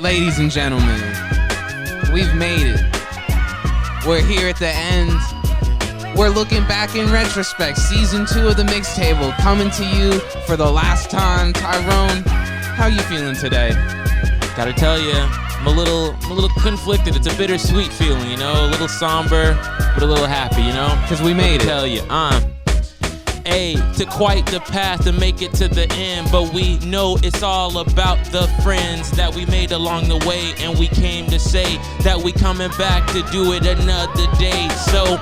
Ladies and gentlemen, we've made it. We're here at the end. We're looking back in retrospect. Season 2 of the Mixtable coming to you for the last time. Tyrone, how you feeling today? Gotta tell you, I'm a little conflicted. It's a bittersweet feeling, you know, a little somber, but a little happy, you know? Because we made it. Tell you, to quite the path to make it to the end, but we know it's all about the friends that we made along the way, and we came to say that we coming back to do it another day. So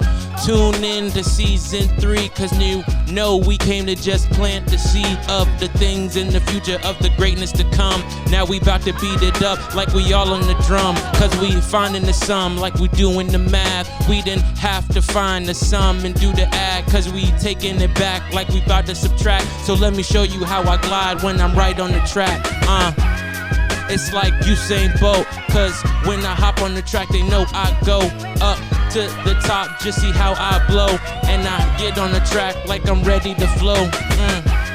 tune in to season 3, cause you know we came to just plant the seed of the things in the future of the greatness to come. Now we about to beat it up like we all on the drum, cause we finding the sum like we doing the math. We didn't have to find the sum and do the add, cause we taking it back like we about to subtract. So let me show you how I glide when I'm right on the track. It's like Usain Bolt, cause when I hop on the track they know I go up to the top, just see how I blow, and I get on the track like I'm ready to flow.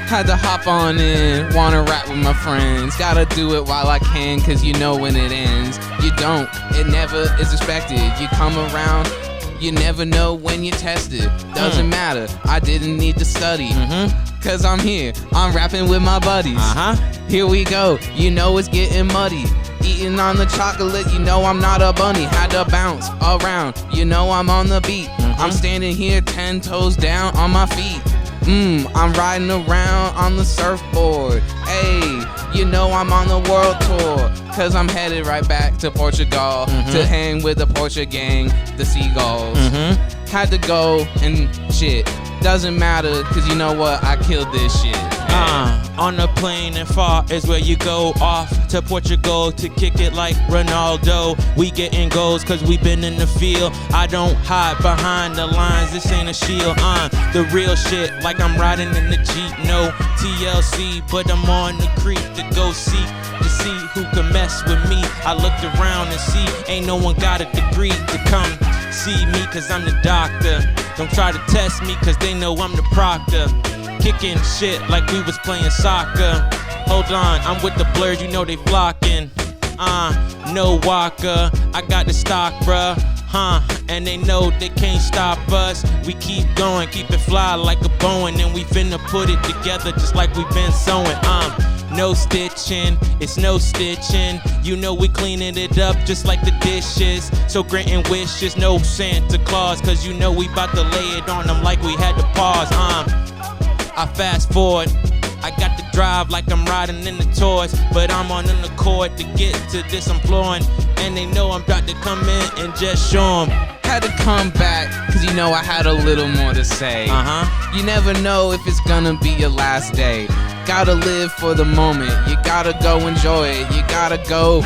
Had to hop on in, wanna rap with my friends. Gotta do it while I can, cause you know when it ends. You don't, it never is expected. You come around, you never know when you're tested. Doesn't matter, I didn't need to study. Cause I'm here, I'm rapping with my buddies. Here we go, you know it's getting muddy. Eating on the chocolate, you know I'm not a bunny. Had to bounce around, you know I'm on the beat. I'm standing here 10 toes down on my feet. I'm riding around on the surfboard. Hey, you know I'm on the world tour. Cause I'm headed right back to Portugal to hang with the Porsche gang, the Seagulls. Had to go and shit. Doesn't matter, cause you know what? I killed this shit. On a plane and far is where you go off to Portugal to kick it like Ronaldo. We getting goals cause we been in the field. I don't hide behind the lines, this ain't a shield. The real shit like I'm riding in the Jeep. No TLC, but I'm on the creek to go seek to see who can mess with me. I looked around and see ain't no one got a degree to come see me cause I'm the doctor. Don't try to test me cause they know I'm the proctor. Kicking shit like we was playing soccer. Hold on, I'm with the Blurs, you know they flocking. No Walker, I got the stock, bruh. And they know they can't stop us. We keep going, keep it fly like a Boeing, and we finna put it together just like we been sewing. No stitching, it's no stitching. You know we cleaning it up just like the dishes. So granting wishes, no Santa Claus, cause you know we bout to lay it on them like we had to pause. I fast forward, I got to drive like I'm riding in the toys, but I'm on an accord to get to this I'm flooring, and they know I'm about to come in and just show them. Had to come back, cause you know I had a little more to say. You never know if it's gonna be your last day. Gotta live for the moment, you gotta go enjoy it. You gotta go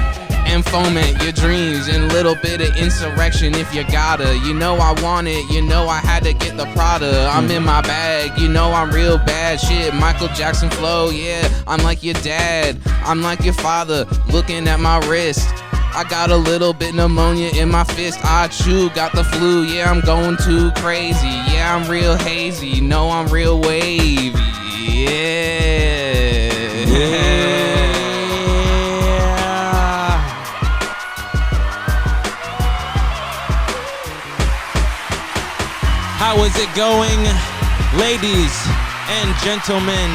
and foment your dreams and little bit of insurrection if you gotta. You know I want it, you know I had to get the Prada. I'm in my bag, you know I'm real bad. Shit, Michael Jackson flow, yeah. I'm like your dad, I'm like your father. Looking at my wrist, I got a little bit pneumonia in my fist. I chew, got the flu, yeah, I'm going too crazy. Yeah, I'm real hazy, no, I'm real wavy. How is it going, ladies and gentlemen?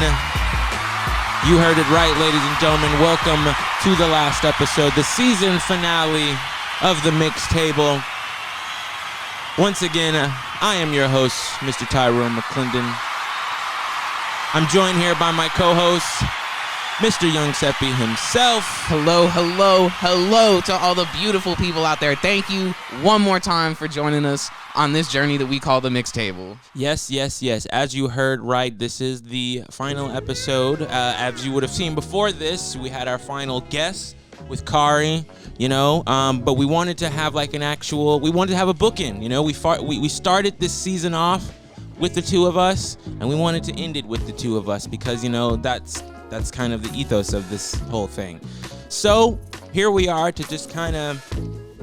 You heard it right, ladies and gentlemen. Welcome to the last episode, the season finale of the Mixtable. Once again, I am your host, Mr. Tyrone McClendon. I'm joined here by my co-host, Mr. Young Seppi himself. Hello, hello, hello to all the beautiful people out there. Thank you one more time for joining us on this journey that we call the Mixtable. Yes. As you heard right, this is the final episode. As you would have seen before this, we had our final guest with Kari, you know, but we wanted to have like we wanted to have a bookend, you know. We started this season off with the two of us, and we wanted to end it with the two of us because, you know, that's kind of the ethos of this whole thing. So here we are to just kind of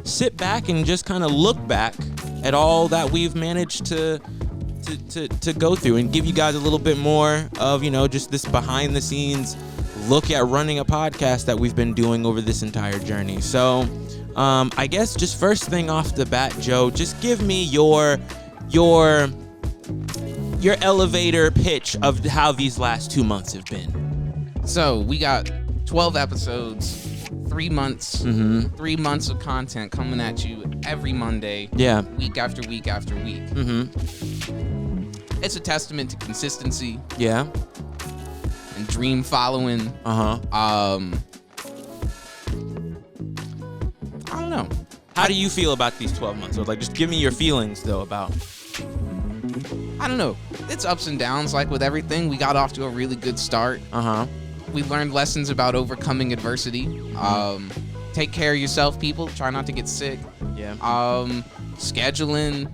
sit back and just kind of look back at all that we've managed to to go through and give you guys a little bit more of, just this behind the scenes look at running a podcast that we've been doing over this entire journey. So I guess just first thing off the bat, Joe, just give me your elevator pitch of how these last 2 months have been. So we got 12 episodes, 3 months, 3 months of content coming at you every Monday, week after week after week. It's a testament to consistency, and dream following. Uh-huh. I don't know. How do you feel about these 12 months? So, just give me your feelings, though, about... I don't know. It's ups and downs, like with everything. We got off to a really good start. Uh-huh. We learned lessons about overcoming adversity. Take care of yourself, people. Try not to get sick. Yeah. Scheduling,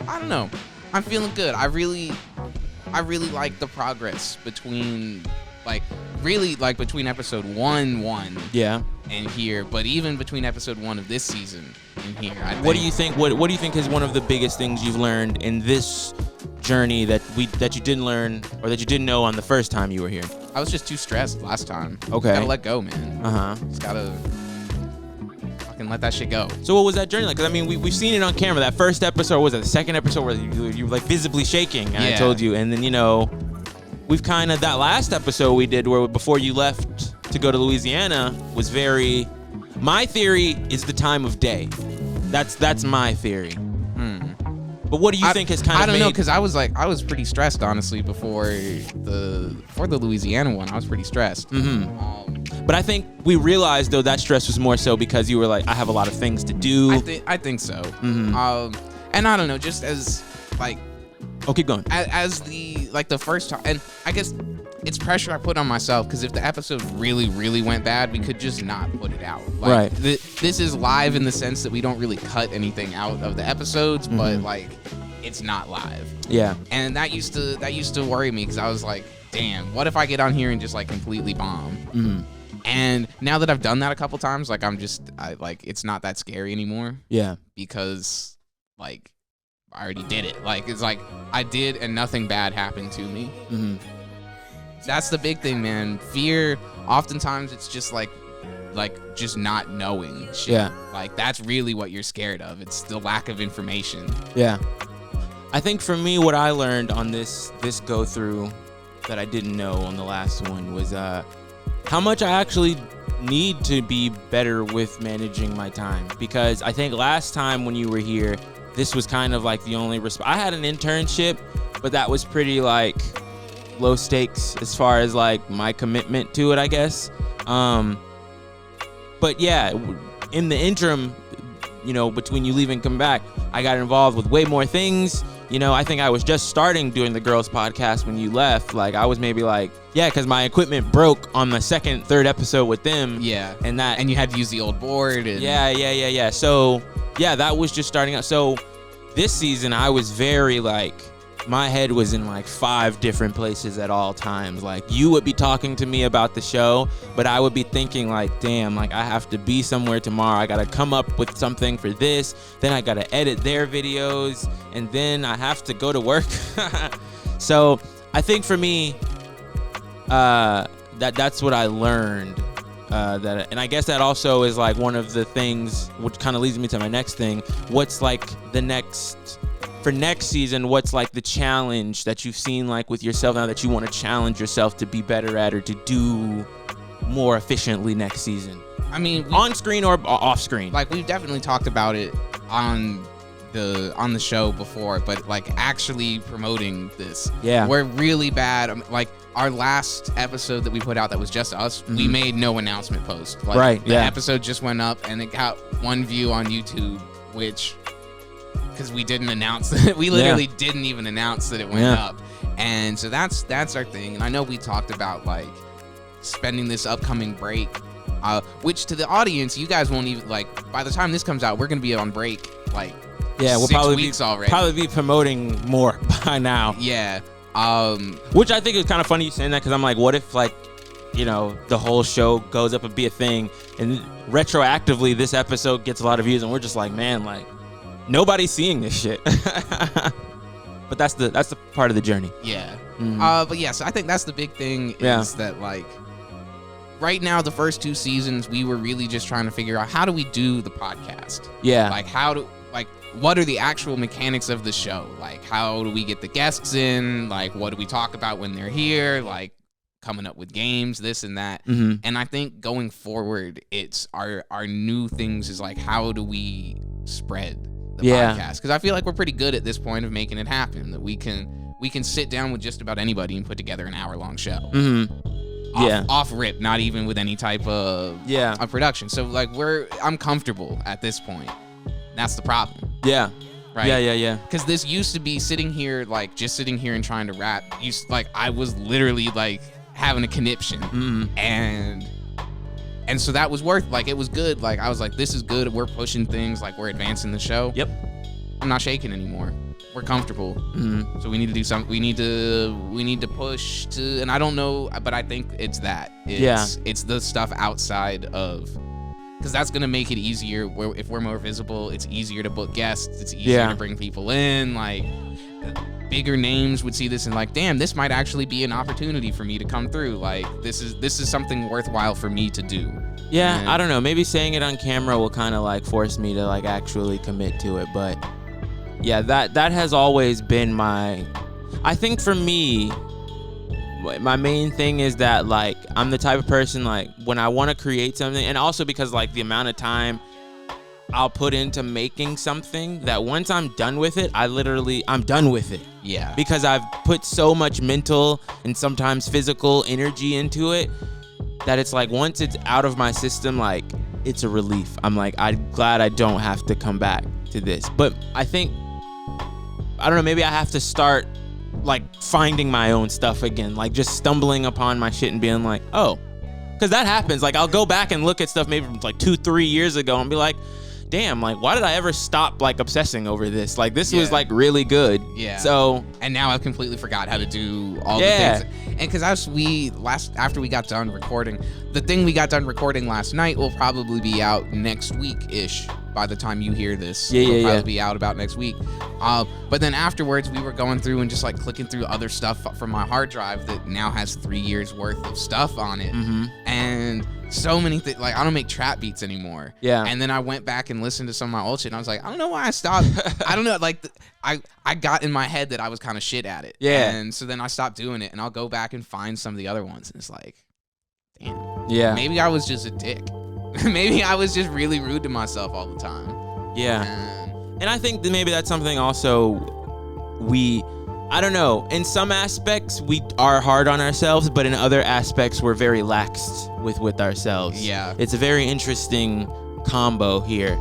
I don't know. I'm feeling good. I really like the progress between, between episode 1 and here, but even between episode 1 of this season and here. What do you think? What do you think is one of the biggest things you've learned in this journey that you didn't learn or that you didn't know on the first time you were here? I was just too stressed last time. Okay. Gotta let go, man. Just gotta fucking let that shit go. So what was that journey like? Because we've seen it on camera. That first episode, was it the second episode where you were visibly shaking? And I told you, and then we've kind of, that last episode we did where before you left to go to Louisiana was very, my theory is the time of day. That's my theory. But what do you think has kind of I don't know, because I was pretty stressed, honestly, before the Louisiana one. I was pretty stressed. But I think we realized, though, that stress was more so because you were like, I have a lot of things to do. I think so. And I don't know, just as, Oh, keep going. As the first time, and I guess it's pressure I put on myself, because if the episode really, really went bad, we could just not put it out. Right. This is live in the sense that we don't really cut anything out of the episodes, but it's not live. Yeah. And that used to worry me, because I was like, damn, what if I get on here and just completely bomb? And now that I've done that a couple times, it's not that scary anymore. Yeah. Because I already did it. It's I did and nothing bad happened to me. That's the big thing, man. Fear, oftentimes it's just just not knowing shit. Yeah. That's really what you're scared of. It's the lack of information. Yeah. I think for me, what I learned on this go through that I didn't know on the last one was how much I actually need to be better with managing my time. Because I think last time when you were here, this was kind of the only I had an internship, but that was pretty low stakes as far as my commitment to it, I guess. But yeah, in the interim, between you leaving and come back, I got involved with way more things. I think I was just starting doing the girls podcast when you left. I was maybe because my equipment broke on the second, third episode with them. Yeah. And you had to use the old board. And Yeah. So yeah, that was just starting out. So this season I was very my head was in 5 different places at all times. You would be talking to me about the show, but I would be thinking damn, I have to be somewhere tomorrow. I gotta come up with something for this. Then I gotta edit their videos, and then I have to go to work. So I think for me, that's what I learned. And I guess that also is one of the things, which kind of leads me to my next thing. What's for next season, what's the challenge that you've seen with yourself now that you want to challenge yourself to be better at or to do more efficiently next season? On screen or off screen? We've definitely talked about it on the show before, but actually promoting this. Yeah. We're really bad. Our last episode that we put out that was just us, we made no announcement post. Right. The episode just went up and it got 1 view on YouTube, which, because we didn't announce it. We literally didn't even announce that it went up. And so that's our thing. And I know we talked about spending this upcoming break, which to the audience, you guys won't even by the time this comes out, we're going to be on break we'll 6 probably weeks already. Probably be promoting more by now. Yeah. Which I think is kind of funny you saying that, because I'm what if the whole show goes up and be a thing, and retroactively this episode gets a lot of views, and we're just man, nobody's seeing this shit. but that's the part of the journey. Yeah. Mhm. But yes, I think that's the big thing is Yeah. that like right now the first 2 seasons we were really just trying to figure out how do we do the podcast. Yeah. Like what are the actual mechanics of the show? Like how do we get the guests in? Like what do we talk about when they're here? Like coming up with games, this and that. Mhm. And I think going forward, it's our new things is like how do we spread the podcast? Because I feel like we're pretty good at this point of making it happen. That we can sit down with just about anybody and put together an hour-long show. Mhm. Yeah. Off rip, not even with any type of production. So like I'm comfortable at this point. That's the problem. Yeah. Right. Yeah. Because this used to be sitting here and trying to rap. I was literally like having a conniption, and so that was it was good. Like I was like, this is good. We're pushing things. Like we're advancing the show. Yep. I'm not shaking anymore. We're comfortable. Mhm. So we need to do something. We need to push to, and I don't know, but I think it's that. It's the stuff outside of. Because that's going to make it easier. If we're more visible, it's easier to book guests. It's easier to bring people in. Like, bigger names would see this and like, damn, this might actually be an opportunity for me to come through. Like, this is something worthwhile for me to do. Yeah, And I don't know. Maybe saying it on camera will kind of like force me to like actually commit to it. But yeah, that has always been I think for me, my main thing is that like I'm the type of person like when I want to create something, and also because like the amount of time I'll put into making something, that once I'm done with it, I'm done with it. Yeah. Because I've put so much mental and sometimes physical energy into it that it's like once it's out of my system, like it's a relief. I'm like, I'm glad I don't have to come back to this. But I think, I don't know, maybe I have to start like finding my own stuff again, like just stumbling upon my shit and being like, oh, because that happens. Like I'll go back and look at stuff maybe from like 2-3 years ago and be like, damn, like why did I ever stop like obsessing over this? Like this was like really good. Yeah. So and now I've completely forgot how to do all the things. And because after we got done recording, the thing we got done recording last night will probably be out next week-ish. By the time you hear this, it'll probably be out about next week. But then afterwards, we were going through and just like clicking through other stuff from my hard drive that now has 3 years worth of stuff on it, and so many things. Like I don't make trap beats anymore. Yeah. And then I went back and listened to some of my old shit, and I was like, I don't know why I stopped. I don't know. Like I got in my head that I was kind of shit at it. Yeah. And so then I stopped doing it, and I'll go back and find some of the other ones, and it's like, damn. Yeah. Maybe I was just a dick. Maybe I was just really rude to myself all the time. Yeah. And I think that maybe that's something also I don't know, in some aspects we are hard on ourselves, but in other aspects we're very laxed with ourselves. Yeah. It's a very interesting combo here.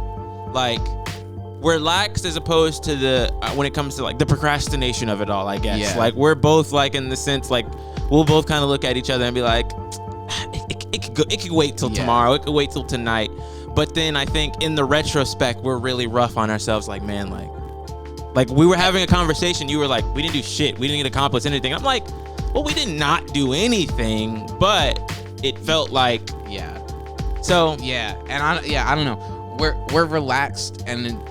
Like we're laxed as opposed to when it comes to like the procrastination of it all, I guess. Yeah. Like we're both like in the sense like we'll both kind of look at each other and be like, it could wait till tomorrow. It could wait till tonight. But then I think in the retrospect, we're really rough on ourselves. Like, man, like we were having a conversation. You were like, we didn't do shit. We didn't get accomplished anything. I'm like, well, we did not do anything, but it felt like, So yeah, and I don't know. We're relaxed, and then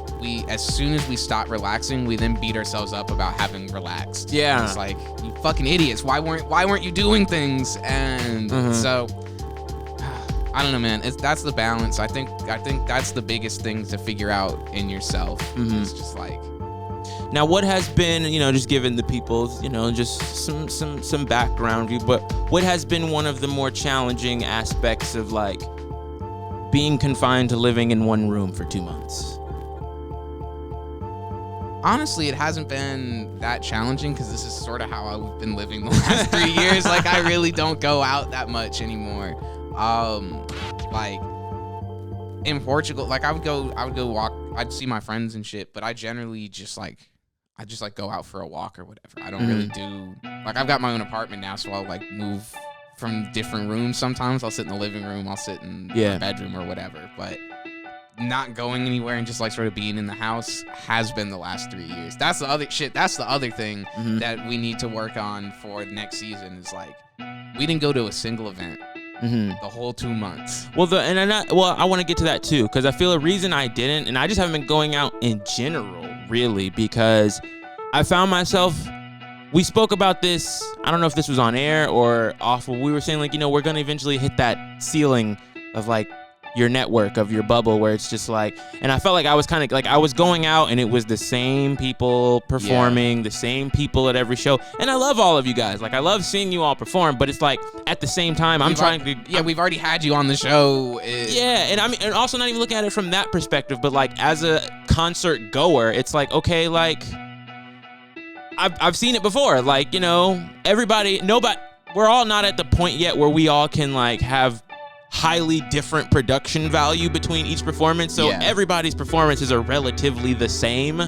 as soon as we stop relaxing, we then beat ourselves up about having relaxed. Yeah. And it's like, you fucking idiots. Why weren't you doing things? And so I don't know, man. That's the balance. I think that's the biggest thing to figure out in yourself. It's just like. Now, what has been, just giving the people, just some background view, but what has been one of the more challenging aspects of like being confined to living in one room for 2 months? Honestly, it hasn't been that challenging because this is sort of how I've been living the last 3 years. Like, I really don't go out that much anymore. Like in Portugal, like I would go walk. I'd see my friends and shit, but I generally just go out for a walk or whatever. I don't really do like I've got my own apartment now, so I'll like move from different rooms. Sometimes I'll sit in the living room, I'll sit in my bedroom or whatever, but not going anywhere and just like sort of being in the house has been the last 3 years. That's the other shit. That's the other thing that we need to work on for the next season is like we didn't go to a single event the whole 2 months. Well, I want to get to that too, because I feel a reason I didn't, and I just haven't been going out in general, really, because I found myself, we spoke about this, I don't know if this was on air or off, but we were saying, like, you know, we're going to eventually hit that ceiling of, like, your network, of your bubble, where it's just like, and I felt like I was kind of like, I was going out and it was the same people performing, the same people at every show. And I love all of you guys. Like, I love seeing you all perform, but it's like, at the same time, we've already had you on the show. And I mean, and also not even looking at it from that perspective, but like, as a concert goer, it's like, okay, like, I've seen it before. Like, you know, we're all not at the point yet where we all can like have highly different production value between each performance, so everybody's performances are relatively the same.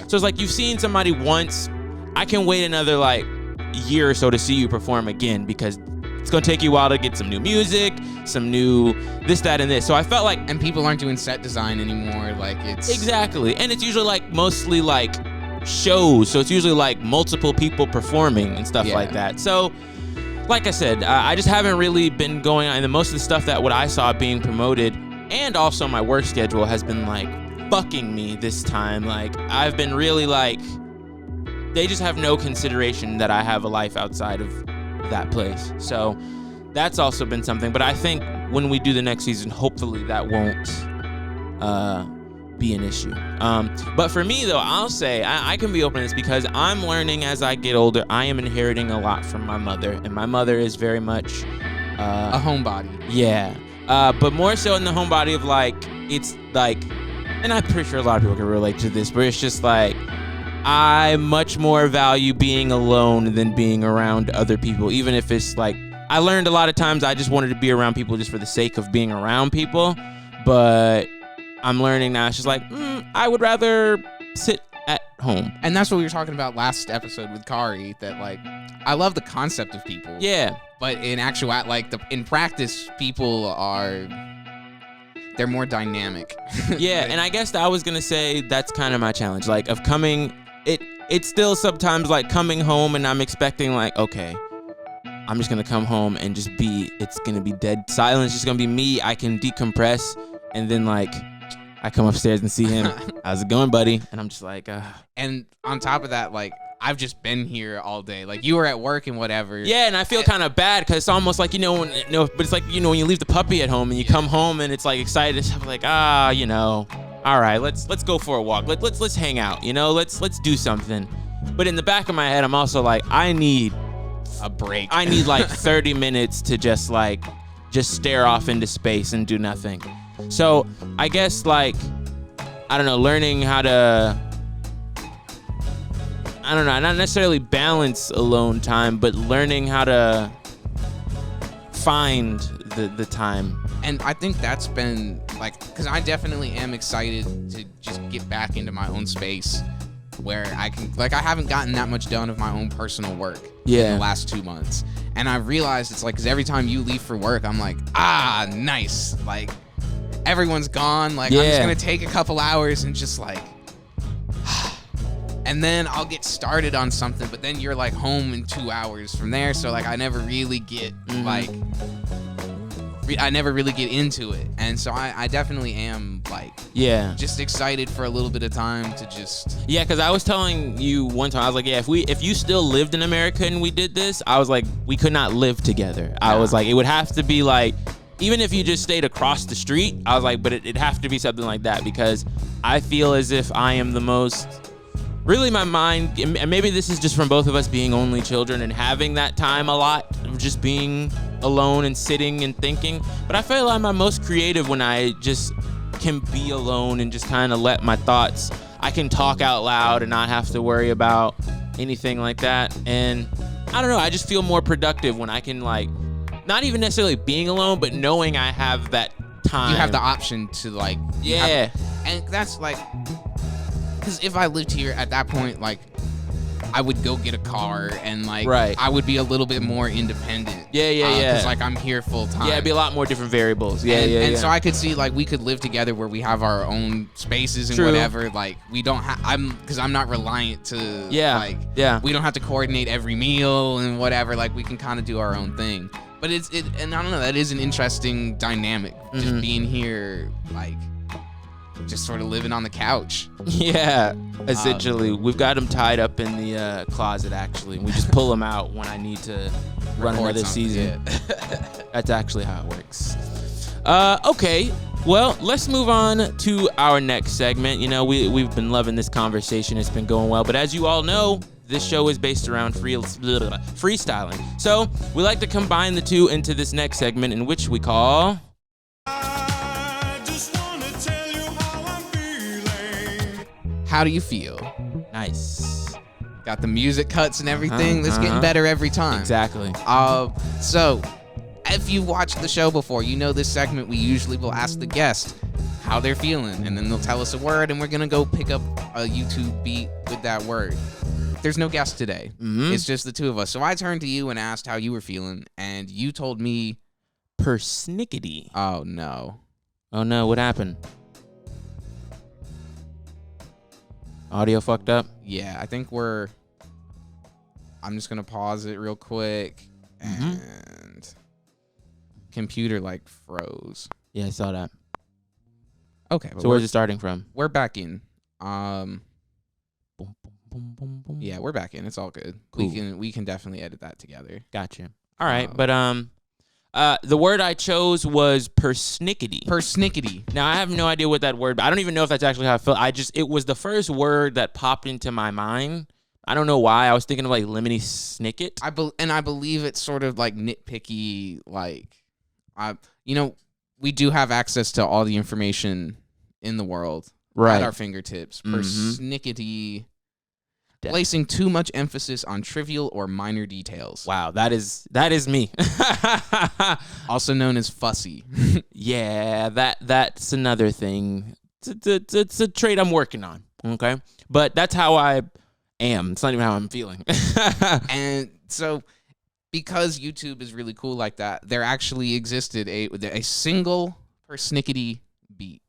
So it's like, you've seen somebody once, I can wait another like year or so to see you perform again, because it's gonna take you a while to get some new music, some new this, that, and this. So I felt like, and people aren't doing set design anymore, like it's exactly, and it's usually like mostly like shows, so it's usually like multiple people performing and stuff like that. So like I said, I just haven't really been going on, and most of the stuff that what I saw being promoted, and also my work schedule has been like fucking me this time. Like, I've been really like, they just have no consideration that I have a life outside of that place. So that's also been something. But I think when we do the next season, hopefully that won't be an issue. But for me though, I'll say I can be open to this because I'm learning as I get older. I am inheriting a lot from my mother, and my mother is very much a homebody. Yeah. But more so in the homebody of like, it's like, and I'm pretty sure a lot of people can relate to this, but it's just like, I much more value being alone than being around other people, even if it's like, I learned a lot of times I just wanted to be around people just for the sake of being around people, but I'm learning now, it's just like, I would rather sit at home. And that's what we were talking about last episode with Kari, that like, I love the concept of people. Yeah. But in actuality, like in practice, people they're more dynamic. Yeah, and I guess I was gonna say that's kind of my challenge, like of coming, it's still sometimes like coming home and I'm expecting like, okay, I'm just gonna come home and just it's gonna be dead silence, it's just gonna be me, I can decompress, and then like, I come upstairs and see him. How's it going, buddy? And I'm just like, And on top of that, like, I've just been here all day. Like, you were at work and whatever. Yeah, and I feel kind of bad because it's almost like, but it's like, when you leave the puppy at home and you come home and it's like excited and stuff, like, all right, let's go for a walk. Let's hang out, let's do something. But in the back of my head, I'm also like, I need a break. I need like 30 minutes to just stare off into space and do nothing. So I guess like, I don't know, learning how to, I don't know, not necessarily balance alone time, but learning how to find the time. And I think that's been like, because I definitely am excited to just get back into my own space where I can, like, I haven't gotten that much done of my own personal work in the last 2 months. And I realized it's like, because every time you leave for work, I'm like, nice. Like, everyone's gone. Like, I'm just going to take a couple hours and just like, and then I'll get started on something, but then you're like home in 2 hours from there. So like, I never really get I never really get into it. And so I definitely am like, just excited for a little bit of time to just. Yeah, because I was telling you one time, I was like, if you still lived in America and we did this, I was like, we could not live together. I was like, it would have to be like, even if you just stayed across the street, I was like, but it'd have to be something like that, because I feel as if I am the most, really my mind, and maybe this is just from both of us being only children and having that time a lot of just being alone and sitting and thinking, but I feel like I'm most creative when I just can be alone and just kind of let my thoughts, I can talk out loud and not have to worry about anything like that. And I don't know, I just feel more productive when I can, like, not even necessarily being alone, but knowing I have that time. You have the option to like, and that's like, because if I lived here at that point, like, I would go get a car and like, I would be a little bit more independent. Because like, I'm here full time. Yeah, it'd be a lot more different variables. And so I could see like, we could live together where we have our own spaces and whatever. Like, we don't have, because I'm not reliant to we don't have to coordinate every meal and whatever. Like, we can kind of do our own thing. But and I don't know, that is an interesting dynamic, just being here, like, just sort of living on the couch. Yeah, essentially. We've got them tied up in the closet, actually. We just pull them out when I need to run another season. Yeah. That's actually how it works. Okay, well, let's move on to our next segment. You know, we've been loving this conversation. It's been going well. But as you all know, this show is based around freestyling. So we like to combine the two into this next segment, in which we call... How do you feel? Nice. Got the music cuts and everything. That's getting better every time. Exactly. So, if you watched the show before, you know this segment we usually will ask the guest how they're feeling, and then they'll tell us a word, and we're gonna go pick up a YouTube beat with that word. There's no guest today. Mm-hmm. It's just the two of us. So I turned to you and asked how you were feeling, and you told me persnickety. Oh no. Oh no, what happened? Audio fucked up? Yeah, I think I'm just going to pause it real quick. And computer like froze. Yeah, I saw that. Okay. So where's it starting from? We're back in. Yeah, we're back in. It's all good. Cool. We can definitely edit that together. Gotcha. All right, but the word I chose was persnickety. Persnickety. Now, I have no idea what that word, I don't even know if that's actually how I feel. It was the first word that popped into my mind. I don't know why. I was thinking of like Lemony Snicket. I believe it's sort of like nitpicky, like, we do have access to all the information in the world at our fingertips. Persnickety. Placing too much emphasis on trivial or minor details. Wow, that is me. Also known as fussy. Yeah, that's another thing. It's a trait I'm working on. Okay, but that's how I am. It's not even how I'm feeling. And so, because YouTube is really cool like that, there actually existed a single persnickety beat.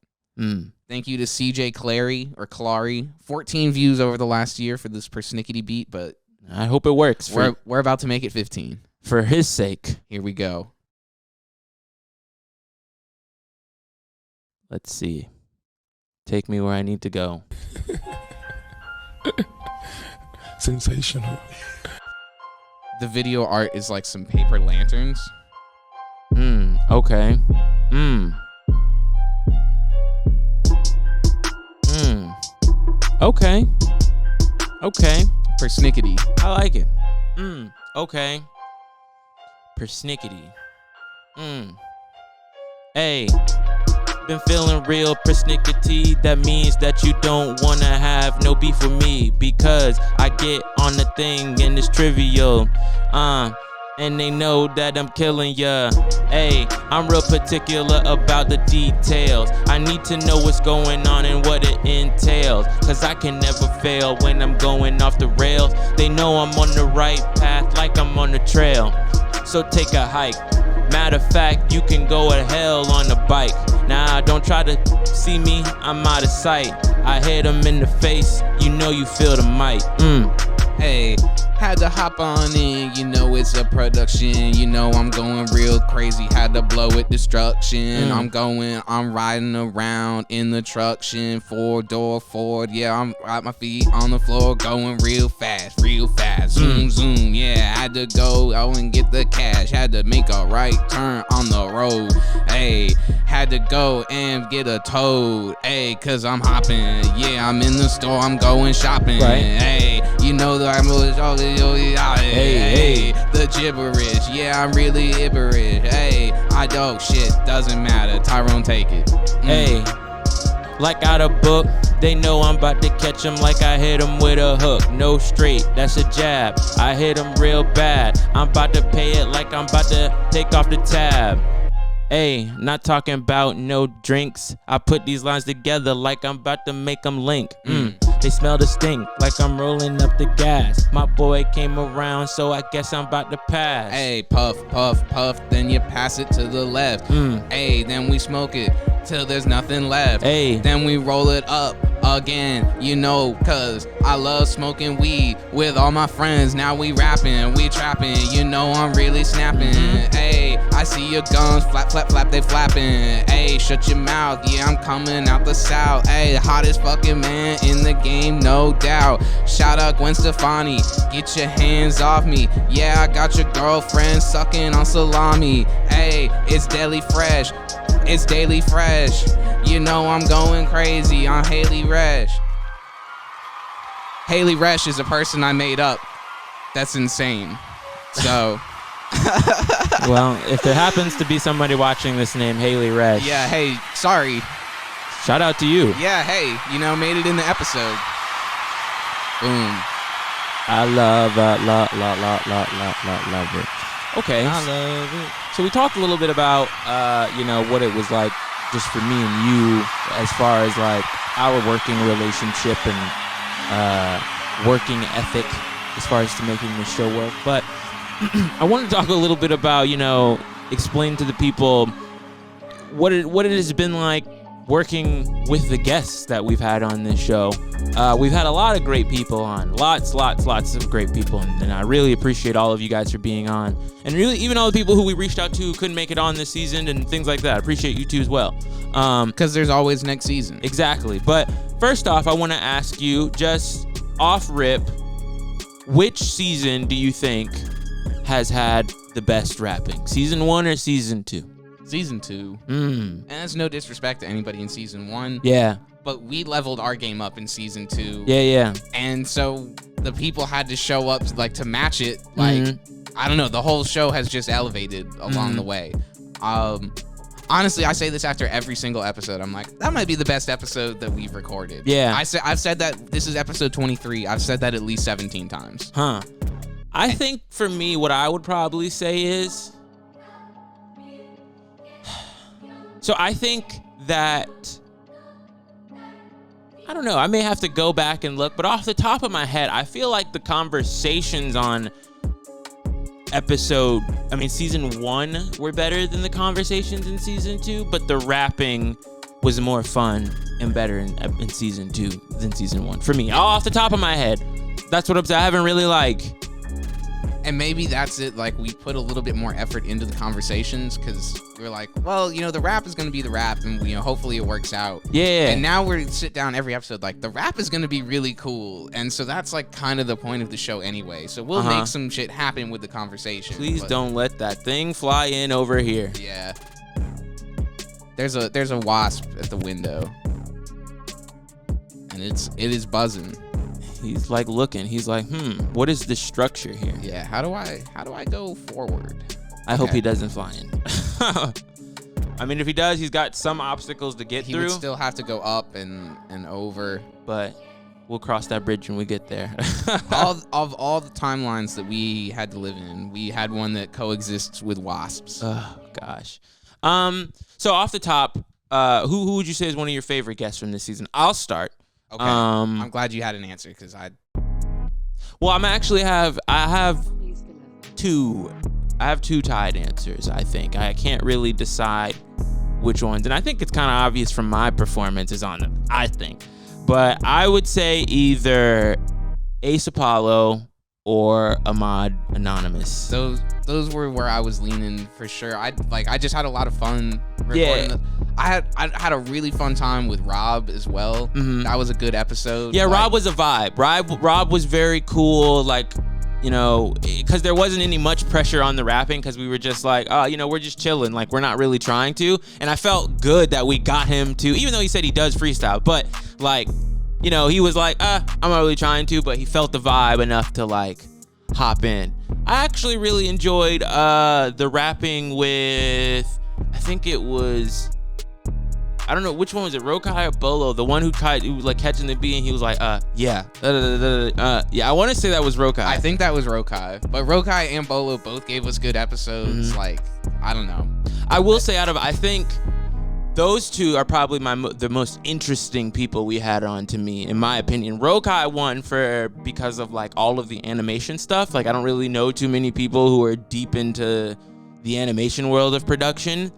Thank you to CJ Clary. 14 views over the last year for this persnickety beat, but I hope it works. We're about to make it 15. For his sake. Here we go. Let's see. Take me where I need to go. Sensational. The video art is like some paper lanterns. Okay. Okay. Persnickety. I like it. Okay. Persnickety. Hey. Been feeling real persnickety. That means that you don't wanna have no beef with me, because I get on the thing and it's trivial. And they know that I'm killing ya. Hey, I'm real particular about the details. I need to know what's going on and what it entails, cause I can never fail when I'm going off the rails. They know I'm on the right path like I'm on the trail. So take a hike. Matter of fact, you can go to hell on a bike. Nah, don't try to see me, I'm out of sight. I hit them in the face, you know you feel the mic. Hey, had to hop on in, you know it's a production. You know I'm going real crazy, had to blow it destruction. I'm riding around in the truction, 4-door Ford. Yeah, I'm at my feet on the floor, going real fast. Zoom, zoom, yeah, had to go and get the cash. Had to make a right turn on the road. Hey, had to go and get a toad. Hey, cause I'm hopping. Yeah, I'm in the store, I'm going shopping. Hey, you know that I'm hey, the gibberish. Yeah, I'm really gibberish. Hey, I don't shit, doesn't matter. Tyrone, take it. Hey, like out a book, they know I'm about to catch him like I hit him with a hook. No straight, that's a jab. I hit him real bad. I'm about to pay it like I'm about to take off the tab. Hey, not talking about no drinks. I put these lines together like I'm about to make them link. They smell the stink like I'm rolling up the gas. My boy came around, so I guess I'm about to pass. Hey, puff, puff, puff, then you pass it to the left. Hey, then we smoke it till there's nothing left. Hey, then we roll it up again, you know, cause I love smoking weed with all my friends. Now we rapping, we trapping, you know I'm really snapping. Hey, Hey, I see your guns, flap, flap, flap, they flapping. Hey, shut your mouth, yeah, I'm coming out the south. Hey, hottest fucking man in the game, no doubt. Shout out Gwen Stefani, get your hands off me. Yeah, I got your girlfriend sucking on salami. Hey, it's Daily Fresh, it's Daily Fresh. You know I'm going crazy on Haley Resch. Haley Resch is a person I made up. That's insane. So... Well, if there happens to be somebody watching this named Haley Resch, yeah, hey, sorry. shout out to you. Yeah, hey, made it in the episode. Boom. I love it. Okay. I love it. So we talked a little bit about, what it was like just for me and you as far as like our working relationship and working ethic as far as to making the show work. But I want to talk a little bit about, explain to the people what it has been like working with the guests that we've had on this show. We've had a lot of great people on, lots of great people, and I really appreciate all of you guys for being on, and really even all the people who we reached out to who couldn't make it on this season and things like that. I appreciate you too as well. Because there's always next season. Exactly. But first off, I want to ask you, just off rip, which season do you think has had the best rapping? Season 1 or season 2? Season 2. And that's no disrespect to anybody in season 1. Yeah. But we leveled our game up in season 2. Yeah. And so the people had to show up to match it. I don't know. The whole show has just elevated along the way. Honestly, I say this after every single episode. I'm like, that might be the best episode that we've recorded. Yeah. I've said that this is episode 23. I've said that at least 17 times. Huh. I think for me, what I would probably say is, so I think that, I don't know, I may have to go back and look, but off the top of my head, I feel like the conversations on season 1 were better than the conversations in season 2, but the rapping was more fun and better in season 2 than season 1. For me, off the top of my head, that's what I'm saying. I haven't really And maybe that's it. We put a little bit more effort into the conversations because we're like, well, the rap is going to be the rap, and hopefully it works out. Yeah. And now we're sit down every episode the rap is going to be really cool, and so that's kind of the point of the show anyway. So we'll make some shit happen with the conversation. Please don't let that thing fly in over here. Yeah. There's a wasp at the window, and it is buzzing. He's looking. He's like, what is the structure here? Yeah, how do I go forward? I hope he doesn't fly in. I mean, if he does, he's got some obstacles to get through. He would still have to go up and over. But we'll cross that bridge when we get there. all the timelines that we had to live in, we had one that coexists with wasps. Oh, gosh. So off the top, who would you say is one of your favorite guests from this season? I'll start. Okay. I'm glad you had an answer because Well, I have two tied answers. I think I can't really decide which ones, and I think it's kind of obvious from my performances on them. I think, but I would say either Ace Apollo or Ahmad Anonymous. Those were where I was leaning for sure. I just had a lot of fun recording. Yeah. I had a really fun time with Rob as well. That was a good episode. Yeah, Rob was a vibe. Rob was very cool, because there wasn't any much pressure on the rapping because we were just we're just chilling. We're not really trying to. And I felt good that we got him to, even though he said he does freestyle, but he was I'm not really trying to, but he felt the vibe enough to hop in. I actually really enjoyed the rapping with, I think it was, I don't know which one was it, Rokai or Bolo, the one who was catching the beat and he was yeah, yeah. I want to say that was Rokai. I think that was Rokai, but Rokai and Bolo both gave us good episodes. I don't know. I will say I think those two are probably the most interesting people we had on, to me, in my opinion. Rokai won because of all of the animation stuff. I don't really know too many people who are deep into the animation world of production.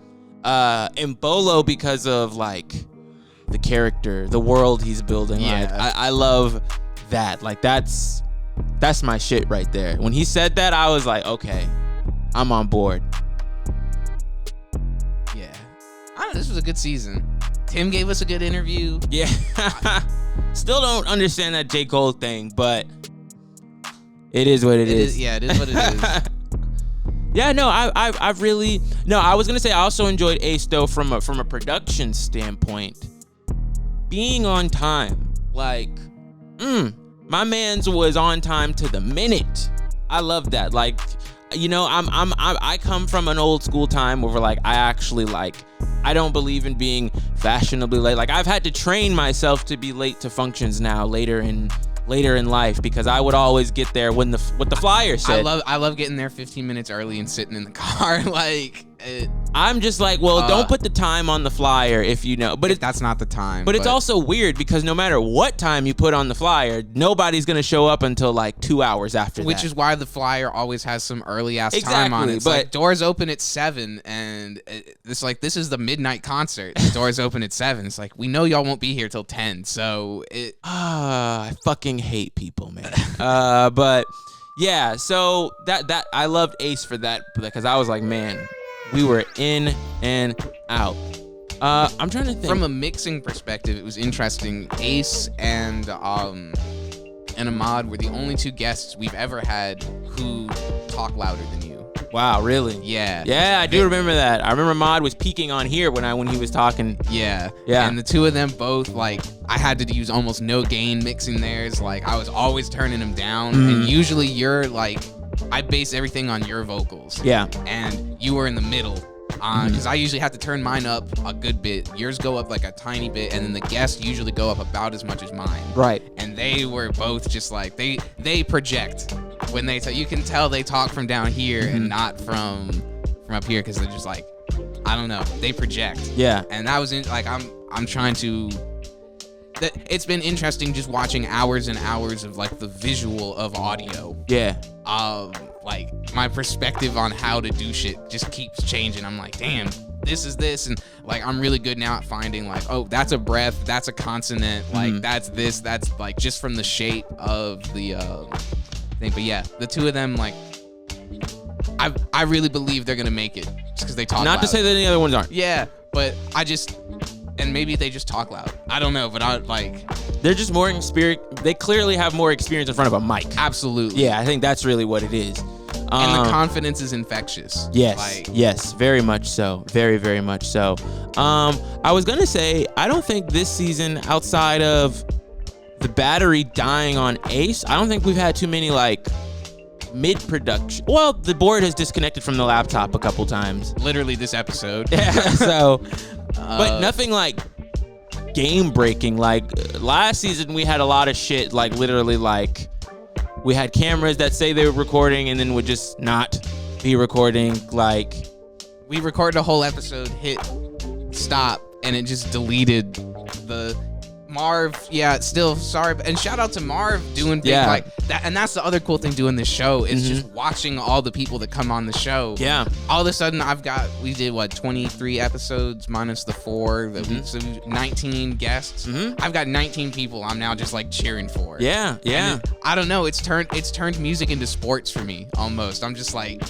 And Bolo because of the character, the world he's building. Yeah. I love that. That's my shit right there. When he said that, I was okay, I'm on board. this was a good season. Tim gave us a good interview. Yeah. Still don't understand that J. Cole thing, but it is what it is. Yeah, it is what it is. Yeah, no, I've really no. I was gonna say I also enjoyed Ace though from a production standpoint, being on time. Like, my man's was on time to the minute. I love that. Like, you know, I come from an old school time where like I actually like I don't believe in being fashionably late. Like I've had to train myself to be late to functions now later in life because I would always get there when what the flyer said. I love getting there 15 minutes early and sitting in the car. Like I'm just like, well, don't put the time on the flyer if you know. But that's not the time. But it's also weird because no matter what time you put on the flyer, nobody's gonna show up until like 2 hours after that. Which is why the flyer always has some early ass time on it. It's like doors open at 7, and it's like this is the midnight concert. The doors open at 7. It's like we know y'all won't be here till 10. So I fucking hate people, man. But yeah, so that I loved Ace for that because I was like, man. We were in and out. I'm trying to think. From a mixing perspective, it was interesting. Ace and Ahmad were the only 2 guests we've ever had who talk louder than you. Wow, really? Yeah. Yeah, I do remember that. I remember Ahmad was peaking on here when he was talking. Yeah. Yeah. And the 2 of them both, like, I had to use almost no gain mixing theirs. Like, I was always turning them down. And usually you're like, I base everything on your vocals. Yeah. And you were in the middle. Because I usually have to turn mine up a good bit. Yours go up like a tiny bit, and then the guests usually go up about as much as mine. Right. And they were both just like, they project when they you can tell they talk from down here and not from up here because they're just like, I don't know, they project. Yeah. And that was like, I'm trying to. It's been interesting just watching hours and hours of like the visual of audio. Yeah. Like my perspective on how to do shit just keeps changing. I'm like, damn, this is this, and like I'm really good now at finding like, oh, that's a breath, that's a consonant, like that's this, that's like just from the shape of the thing. But yeah, the 2 of them, like, I really believe they're gonna make it just because they talk. Not loud. to say that any other ones aren't. Yeah, but and maybe they just talk loud. I don't know, but they're just more experienced. They clearly have more experience in front of a mic. Absolutely. Yeah, I think that's really what it is. And the confidence is infectious. Yes, yes, very much so. Very, very much so. I was going to say, I don't think this season, outside of the battery dying on Ace, I don't think we've had too many, like, mid-production. Well, the board has disconnected from the laptop a couple times. Literally this episode. Yeah, so... but nothing, like, game-breaking. Like, last season, we had a lot of shit, like, literally, like... We had cameras that say they were recording and then would just not be recording. Like, we recorded a whole episode, hit stop, and it just deleted the Marv. Yeah, still sorry, and shout out to Marv doing big, like that. And that's the other cool thing doing this show is just watching all the people that come on the show. Yeah. All of a sudden, we did 23 episodes minus the 4, so 19 guests. I've got 19 people I'm now just like cheering for. Yeah, yeah. I don't know. It's turned music into sports for me almost. I'm just like,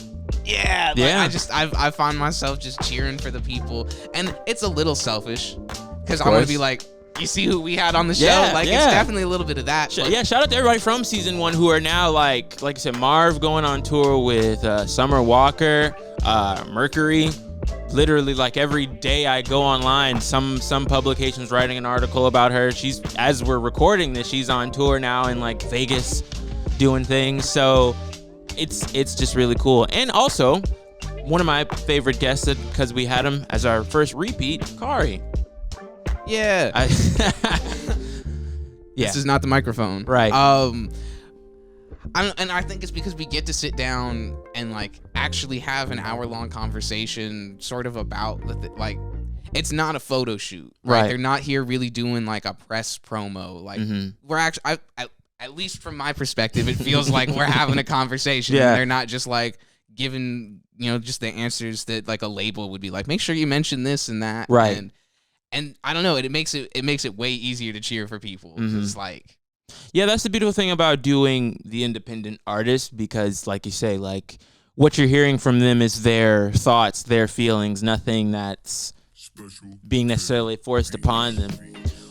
yeah. I find myself just cheering for the people, and it's a little selfish because I want to be like, you see who we had on the show? It's definitely a little bit of that. Shout out to everybody from season 1 who are now like I said, Marv going on tour with Summer Walker, Mercury. Literally, like every day I go online, some publications writing an article about her. She's, as we're recording this, she's on tour now in like Vegas doing things. So it's just really cool. And also, one of my favorite guests, because we had him as our first repeat, Kari. Yeah. This is not the microphone. Right. I think it's because we get to sit down and like actually have an hour-long conversation sort of about like it's not a photo shoot. Right. They're not here really doing like a press promo. Like we're actually at least from my perspective, it feels like we're having a conversation. Yeah. And they're not just like giving, just the answers that like a label would be like, make sure you mention this and that. Right. And I don't know, it makes it way easier to cheer for people. It's like, yeah, that's the beautiful thing about doing the independent artist, because like you say, like what you're hearing from them is their thoughts, their feelings, nothing that's being necessarily forced upon them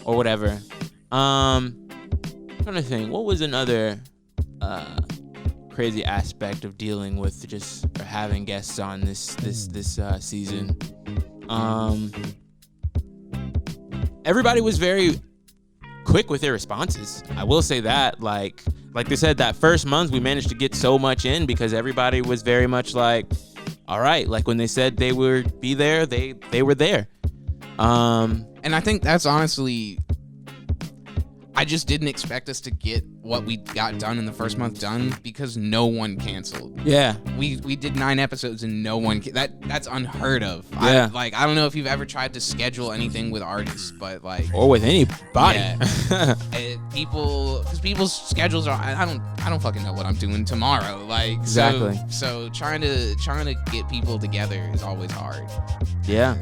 or whatever. I'm trying to think, what was another crazy aspect of dealing with just or having guests on this season? Everybody was very quick with their responses. I will say that, like they said, that first month we managed to get so much in because everybody was very much like, all right, like when they said they would be there, they were there. And I think that's honestly, I just didn't expect us to get what we got done in the first month done because no one canceled. Yeah. We did 9 episodes and no one that's unheard of. Yeah. I don't know if you've ever tried to schedule anything with artists, but like, or with anybody. Yeah. Because people's schedules are, I don't fucking know what I'm doing tomorrow. Like, exactly. So trying to get people together is always hard. Yeah.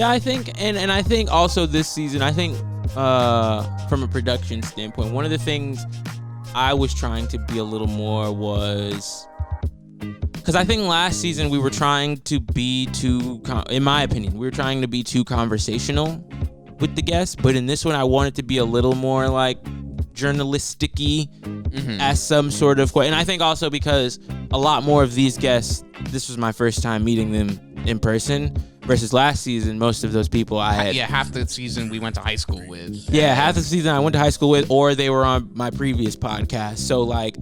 I think, and I think also this season, I think from a production standpoint, one of the things I was trying to be a little more was, because I think last season we were trying to be in my opinion, we were trying to be too conversational with the guests, but in this one I wanted to be a little more like journalistic-y as some sort of, and I think also because a lot more of these guests, this was my first time meeting them in person, versus last season, most of those people I had. Yeah, half the season we went to high school with. Yeah, half the season I went to high school with, or they were on my previous podcast. So like,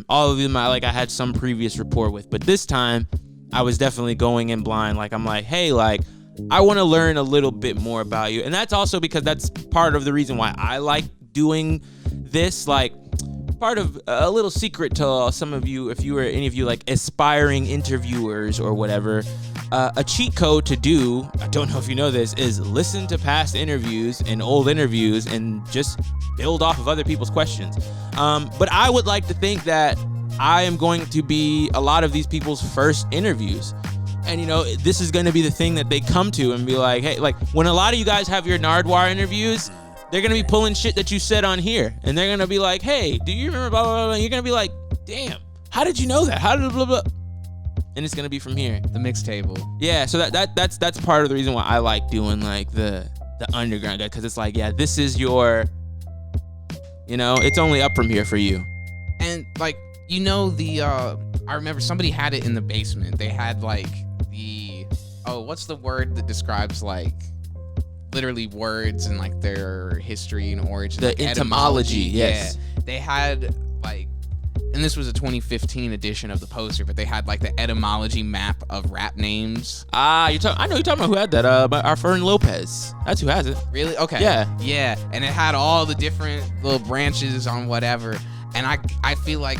all of them I had some previous rapport with. But this time, I was definitely going in blind. Like, I'm like, hey, like, I want to learn a little bit more about you. And that's also because that's part of the reason why I like doing this. Like, part of a little secret to some of you, if you were any of you like aspiring interviewers or whatever, a cheat code to do, I don't know if you know this, is listen to past interviews and old interviews and just build off of other people's questions. But I would like to think that I am going to be a lot of these people's first interviews. And, you know, this is going to be the thing that they come to and be like, hey, like when a lot of you guys have your Nardwuar interviews, they're going to be pulling shit that you said on here. And they're going to be like, hey, do you remember blah, blah, blah? You're going to be like, damn, how did you know that? How did blah, blah, blah? And it's going to be from here. The mix table. Yeah, so that's part of the reason why I like doing like the underground guy, because it's like, yeah, this is your, you know, it's only up from here for you. And like, you know, I remember somebody had it in the basement. They had like what's the word that describes like literally words and like their history and origin? The like etymology, yes. Yeah. They had like, and this was a 2015 edition of the poster, but they had like the etymology map of rap names. I know you're talking about who had that. Our friend Lopez. That's who has it. Really? Okay. Yeah. And it had all the different little branches on whatever. And I feel like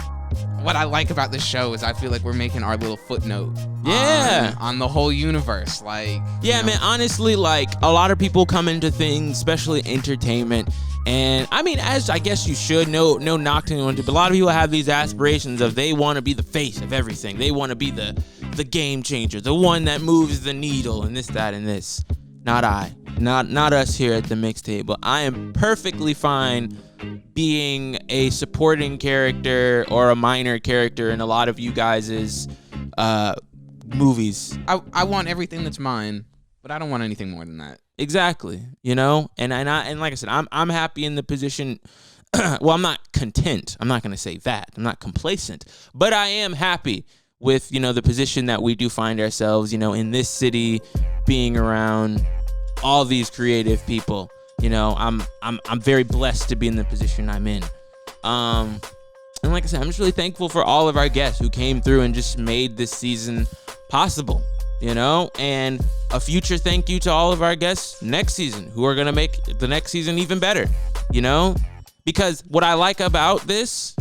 what I like about this show is I feel like we're making our little footnote. Yeah. On the whole universe. Like, yeah, man, honestly, like a lot of people come into things, especially entertainment. And I mean, as I guess you should, no knock to anyone, but a lot of people have these aspirations of they want to be the face of everything. They want to be the game changer, the one that moves the needle, and this, that, and this. Not I. Not us here at the mix table. I am perfectly fine being a supporting character or a minor character in a lot of you guys' movies. I want everything that's mine, but I don't want anything more than that. Exactly, you know, and like I said, I'm happy in the position. Well, I'm not content. I'm not gonna say that. I'm not complacent, but I am happy with, you know, the position that we do find ourselves, you know, in this city, being around all these creative people. You know, I'm very blessed to be in the position I'm in. And like I said, I'm just really thankful for all of our guests who came through and just made this season possible. You know, and a future thank you to all of our guests next season who are going to make the next season even better, you know, because what I like about this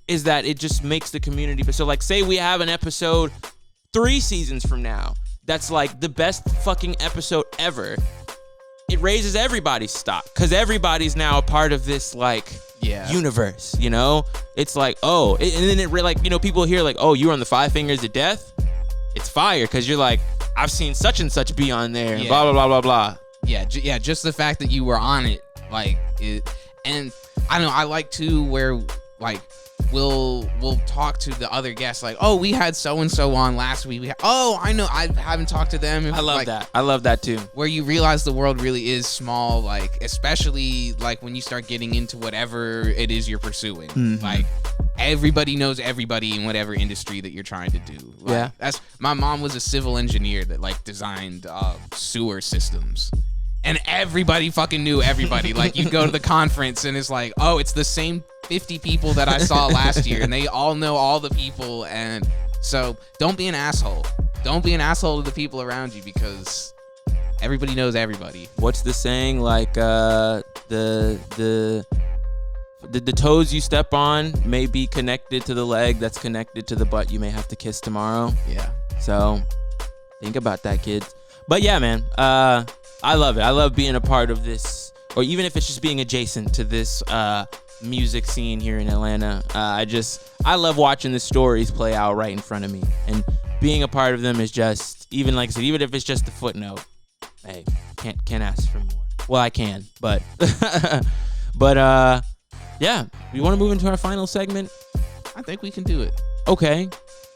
is that it just makes the community. So like, say we have an episode 3 seasons from now that's like the best fucking episode ever. It raises everybody's stock because everybody's now a part of this like universe, you know. It's like, oh, and then it like, you know, people hear like, oh, you were on the 5 Fingers of Death. It's fire because you're like, I've seen such and such be on there, and blah blah blah blah blah. Yeah, just the fact that you were on it, like it, and I don't know, I like too where like we'll talk to the other guests like, oh, we had so and so on last week. I know, I haven't talked to them. I love that. I love that too. Where you realize the world really is small, like especially like when you start getting into whatever it is you're pursuing. Mm-hmm. Like everybody knows everybody in whatever industry that you're trying to do. Like, that's my mom was a civil engineer that like designed sewer systems. And everybody fucking knew everybody. Like, you go to the conference and it's like, oh, it's the same 50 people that I saw last year. And they all know all the people. And so don't be an asshole. Don't be an asshole to the people around you because everybody knows everybody. What's the saying? Like, the toes you step on may be connected to the leg that's connected to the butt you may have to kiss tomorrow. Yeah. So think about that, kids. But yeah, man, I love it. I love being a part of this, or even if it's just being adjacent to this music scene here in Atlanta. I love watching the stories play out right in front of me, and being a part of them is just, even like I said, even if it's just a footnote, hey, can't ask for more. Well, I can, but yeah, we want to move into our final segment. I think we can do it. Okay,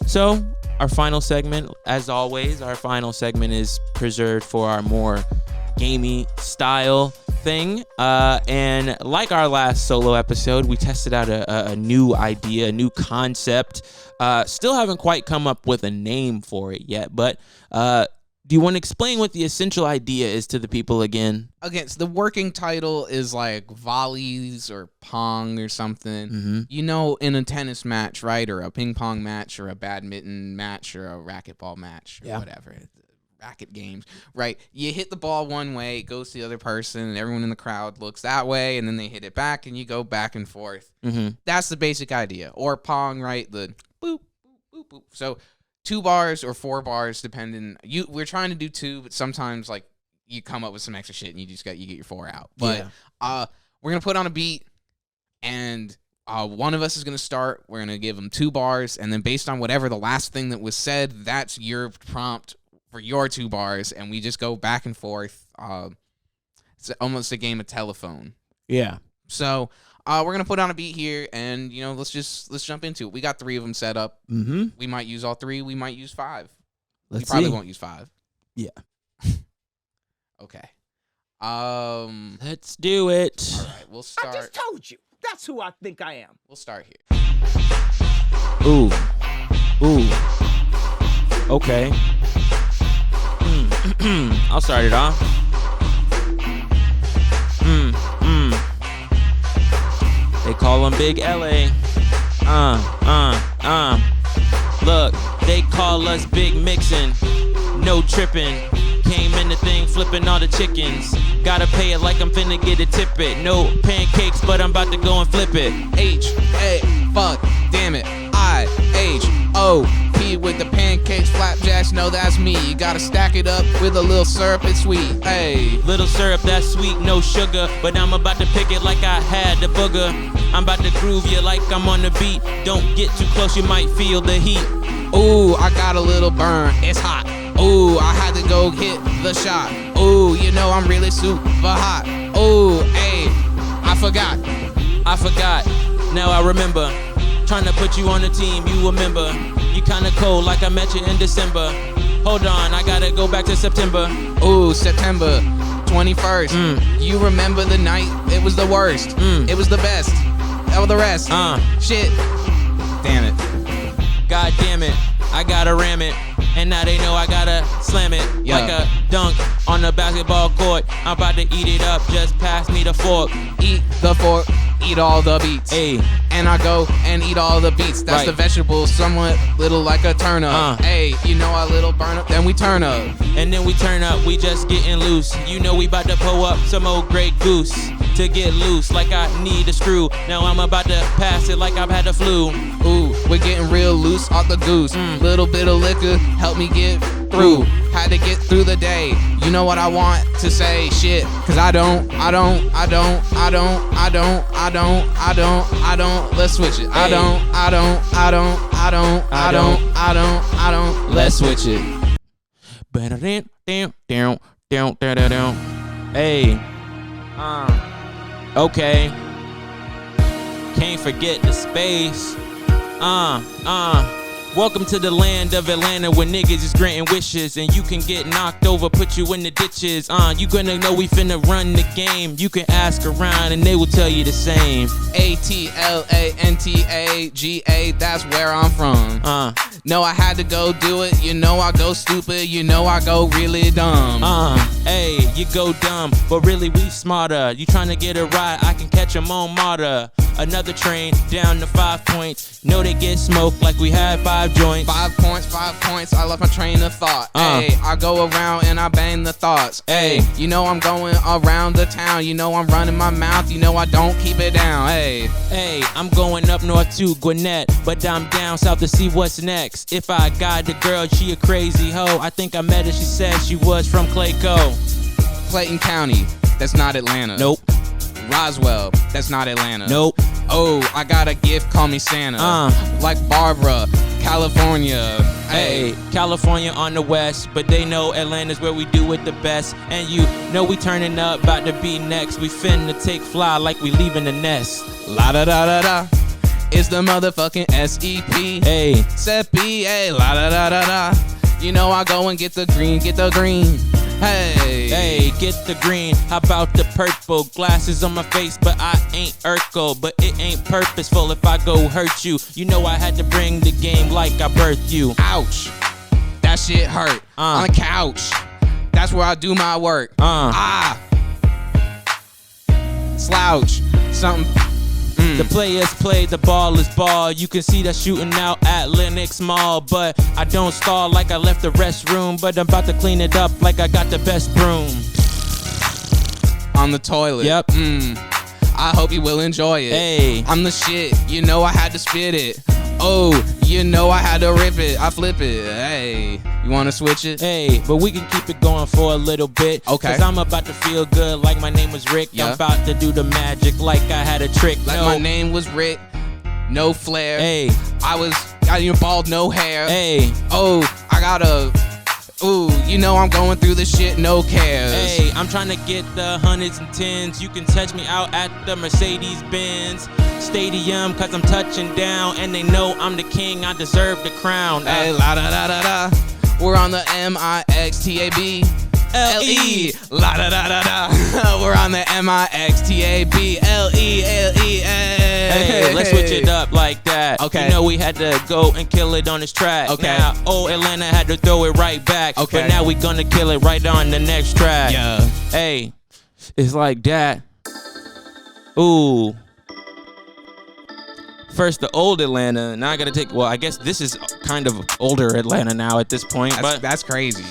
so our final segment, as always, is preserved for our more gamey style thing. And like our last solo episode, we tested out a new idea, a new concept. Still haven't quite come up with a name for it yet, but do you want to explain what the essential idea is to the people again? Okay, so the working title is like volleys or pong or something. Mm-hmm. You know, in a tennis match, right? Or a ping pong match or a badminton match or a racquetball match or whatever. Racket games, right? You hit the ball one way, it goes to the other person, and everyone in the crowd looks that way, and then they hit it back, and you go back and forth. Mm-hmm. That's the basic idea. Or pong, right? The boop, boop, boop, boop. So 2 bars or 4 bars, depending. We're trying to do 2, but sometimes like you come up with some extra shit and you get your 4 out. But we're gonna put on a beat, and one of us is gonna start. We're gonna give them 2 bars, and then based on whatever the last thing that was said, that's your prompt for your 2 bars, and we just go back and forth. It's almost a game of telephone. Yeah. So we're gonna put on a beat here, and let's jump into it. We got 3 of them set up. Mm-hmm. We might use all 3. We might use 5. Let's we probably see. won't use 5. Yeah. Okay. Let's do it. All right. We'll start. I just told you. That's who I think I am. We'll start here. Ooh. Okay. I'll start it off. They call him Big LA. Look, they call us Big Mixin'. No trippin'. Came in the thing flipping all the chickens. Gotta pay it like I'm finna get a tip it. No pancakes, but I'm about to go and flip it. H-A, fuck, damn it. I-H-O-P with the pancakes, flapjacks, no that's me. You gotta stack it up with a little syrup, it's sweet. Hey. Little syrup, that's sweet, no sugar. But I'm about to pick it like I had the booger. I'm about to groove you like I'm on the beat. Don't get too close, you might feel the heat. Ooh, I got a little burn, it's hot. Ooh, I had to go hit the shot. Ooh, I'm really super hot. Ooh, hey, I forgot. Now I remember. Trying to put you on the team, you remember. You kinda cold like I met you in December. Hold on, I gotta go back to September. Ooh, September 21st. You remember the night? It was the worst. It was the best. All the rest. Shit. Damn it. God damn it. I gotta ram it. And now they know I gotta slam it like a dunk on the basketball court. I'm about to eat it up, just pass me the fork. Eat the fork, eat all the beats. Ayy. And I go and eat all the beats. That's Right. the vegetables, somewhat little like a turnip. Hey, a little burn up, then we turn up. And then we turn up, we just getting loose. We about to pull up some old Grey Goose. To get loose like I need a screw. Now I'm about to pass it like I've had the flu. Ooh, we're getting real loose off the goose. Little bit of liquor, help me get through. Had to get through the day. You know what I want to say? Shit, cause I don't. Let's switch it. I don't. Let's switch it. Hey. Okay. Can't forget the space. Welcome to the land of Atlanta where niggas is granting wishes and you can get knocked over, put you in the ditches. You gonna know we finna run the game. You can ask around and they will tell you the same. Atlanta, that's where I'm from. No, I had to go do it. You know I go stupid. You know I go really dumb. Hey, you go dumb, but really we smarter. You tryna get a ride? I can catch 'em on Marta. Another train down to 5 points. Know they get smoked like we had 5 joints. 5 points, 5 points. I love my train of thought. Hey, I go around and I bang the thoughts. Hey, you know I'm going around the town. You know I'm running my mouth. You know I don't keep it down. Hey, I'm going up north to Gwinnett, but I'm down south to see what's next. If I got the girl, she a crazy hoe. I think I met her. She said she was from Clayco. Clayton County. That's not Atlanta. Nope. Roswell, that's not Atlanta. Nope. Oh, I got a gift, call me Santa. Like Barbara, California. Hey, California on the west, but they know Atlanta's where we do it the best. And you know we turning up, about to be next. We finna take fly like we leaving the nest. La da da da da. It's the motherfucking SEP. Hey, SEPI, hey, la da da da da. You know I go and get the green, get the green. Hey, get the green. How about the purple? Glasses on my face, but I ain't Urkel. But it ain't purposeful if I go hurt you. You know I had to bring the game like I birthed you. Ouch, that shit hurt. On the couch, that's where I do my work. Slouch, something. The players play, the ball is ball. You can see that shooting out at Lenox Mall. But I don't stall like I left the restroom. But I'm about to clean it up like I got the best broom. On the toilet. Yep. I hope you will enjoy it. Hey, I'm the shit. You know I had to spit it. Oh, you know I had to rip it. I flip it. Hey, you wanna switch it? Hey, but we can keep it going for a little bit. Okay. Cause I'm about to feel good like my name was Rick. Yeah. I'm about to do the magic like I had a trick. Like my name was Rick. No flair. Hey, I you bald, no hair. hey, Oh, I got a. Ooh, you know I'm going through the shit, no cares. hey, I'm trying to get the hundreds and tens. You can touch me out at the Mercedes-Benz Stadium, cause I'm touching down. And they know I'm the king, I deserve the crown. Hey, la da da da da. We're on the MIXTAB. LE, la da da da da. We're on the MIXTAB. LE. Hey, let's switch it up like that. Okay. You know we had to go and kill it on this track. Okay. Now, old Atlanta had to throw it right back. Okay. But now we gonna kill it right on the next track. Yeah. Hey, it's like that. Ooh. First the old Atlanta, now I gotta take, well, I guess this is kind of older Atlanta now at this point, but That's crazy.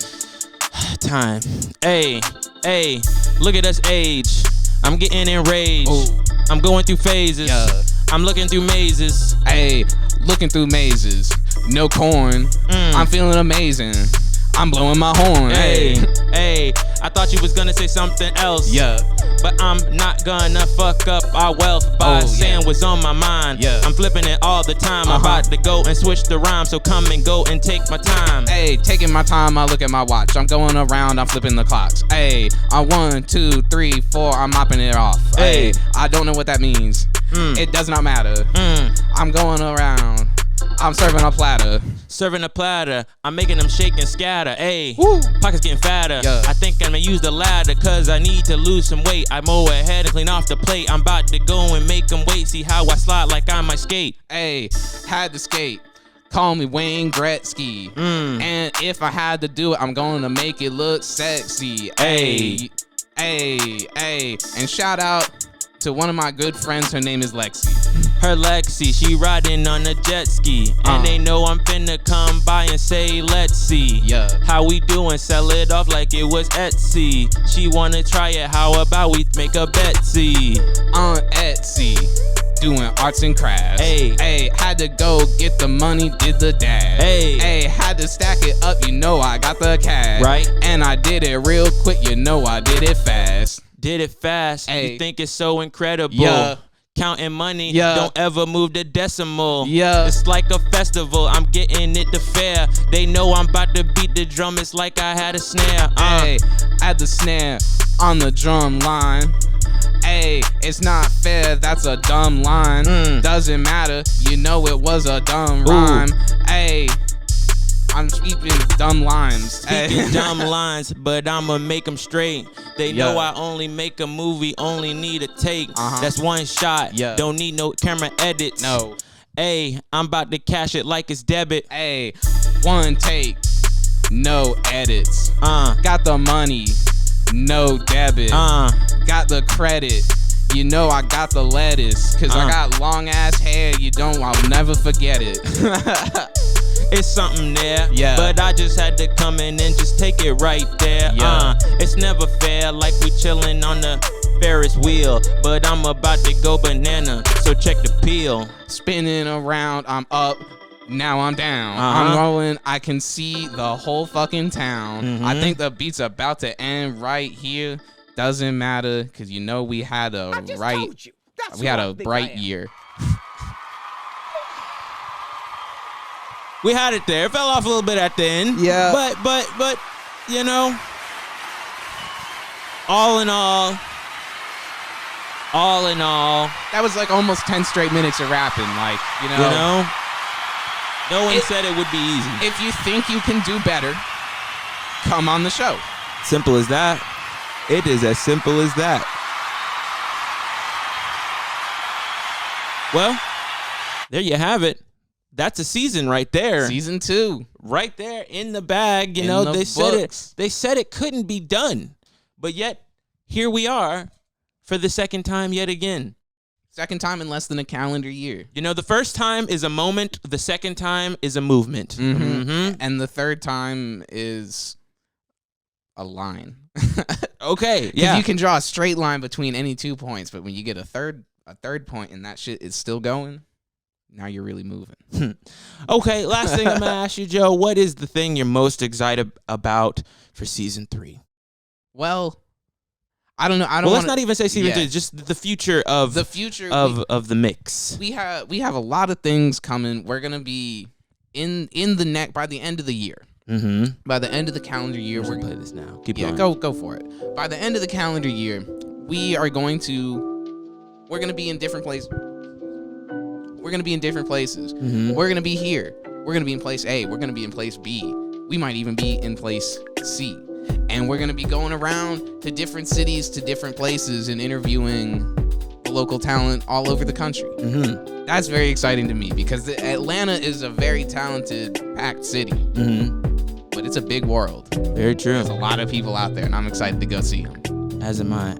time. Hey, look at us age. I'm getting enraged. Ooh. I'm going through phases. Yeah. I'm looking through mazes. Hey, looking through mazes. No corn. I'm feeling amazing. I'm blowing my horn. Hey, I thought you was gonna say something else. Yeah. But I'm not gonna fuck up our wealth by saying what's on my mind. Yeah. I'm flipping it all the time. I'm about to go and switch the rhyme, so come and go and take my time. Hey, taking my time, I look at my watch. I'm going around, I'm flipping the clocks. Hey, I'm 1, 2, 3, 4, I'm mopping it off. Hey, I don't know what that means. It does not matter. I'm going around. I'm serving a platter. Serving a platter, I'm making them shake and scatter. Ayy, pockets getting fatter. Yeah. I think I'm gonna use the ladder, cause I need to lose some weight. I mow ahead and clean off the plate. I'm about to go and make them wait. See how I slide like I might skate. Hey, had to skate. Call me Wayne Gretzky. And if I had to do it, I'm gonna make it look sexy. Hey. And shout out to one of my good friends. Her name is Lexi. Her Lexi, she riding on a jet ski. And they know I'm finna come by and say, let's see. Yeah. How we doing? Sell it off like it was Etsy. She wanna try it, how about we make a Betsy? On Etsy, doing arts and crafts. Hey. Had to go get the money, did the dash. Hey. Had to stack it up, you know I got the cash. Right. And I did it real quick, you know I did it fast. Did it fast. Ay. You think it's so incredible. Yeah. Counting money, Yeah. don't ever move the decimal. Yeah. It's like a festival, I'm getting it to fair. They know I'm about to beat the drum, it's like I had a snare. Hey, at the snare on the drum line. Hey, it's not fair, that's a dumb line. Doesn't matter, you know it was a dumb rhyme. Hey, I'm speaking dumb lines. Speaking dumb lines, but I'ma make them straight. They know Yeah. I only make a movie, only need a take. That's one shot. Yeah. Don't need no camera edits. No. Hey, I'm about to cash it like it's debit. Hey, one take, no edits. Got the money, no debit. Got the credit, you know I got the lettuce. Cause I got long ass hair, I'll never forget it. It's something there, Yeah. but I just had to come in and just take it right there. Yeah. It's never fair, like we chilling on the Ferris wheel, but I'm about to go banana, so check the peel. Spinning around, I'm up, now I'm down. I'm rolling, I can see the whole fucking town. I think the beat's about to end right here. Doesn't matter, cause you know we had a I just told you. That's who I think I bright am. year. We had it there. It fell off a little bit at the end. Yeah. But you know, all in all, That was like almost 10 straight minutes of rapping, like, no one said it would be easy. If you think you can do better, come on the show. Simple as that. It is as simple as that. Well, there you have it. That's a season right there. Season 2. Right there in the bag. You In know, the they said books. it couldn't be done. But yet, here we are for the second time yet again. Second time in less than a calendar year. You know, the first time is a moment. The second time is a movement. And the third time is a line. Okay, Because yeah. you can draw a straight line between any 2 points, but when you get a third point and that shit is still going, now you're really moving. Okay, last thing I'm going to ask you, Joe. What is the thing you're most excited about for season 3? Well, I don't know. Well, let's not even say season 3. Just the future of the future of the mix. we have a lot of things coming. We're gonna be in the neck by the end of the year. By the end of the calendar year, we're Play this now. Keep yeah, going. go for it. By the end of the calendar year, we're gonna be in different places. We're gonna be in different places. We're gonna be here. We're gonna be in place A. We're gonna be in place B. We might even be in place C. And we're gonna be going around to different cities, to different places, and interviewing the local talent all over the country. That's very exciting to me because Atlanta is a very talented, packed city. But it's a big world. Very true. There's a lot of people out there, and I'm excited to go see them. As am I.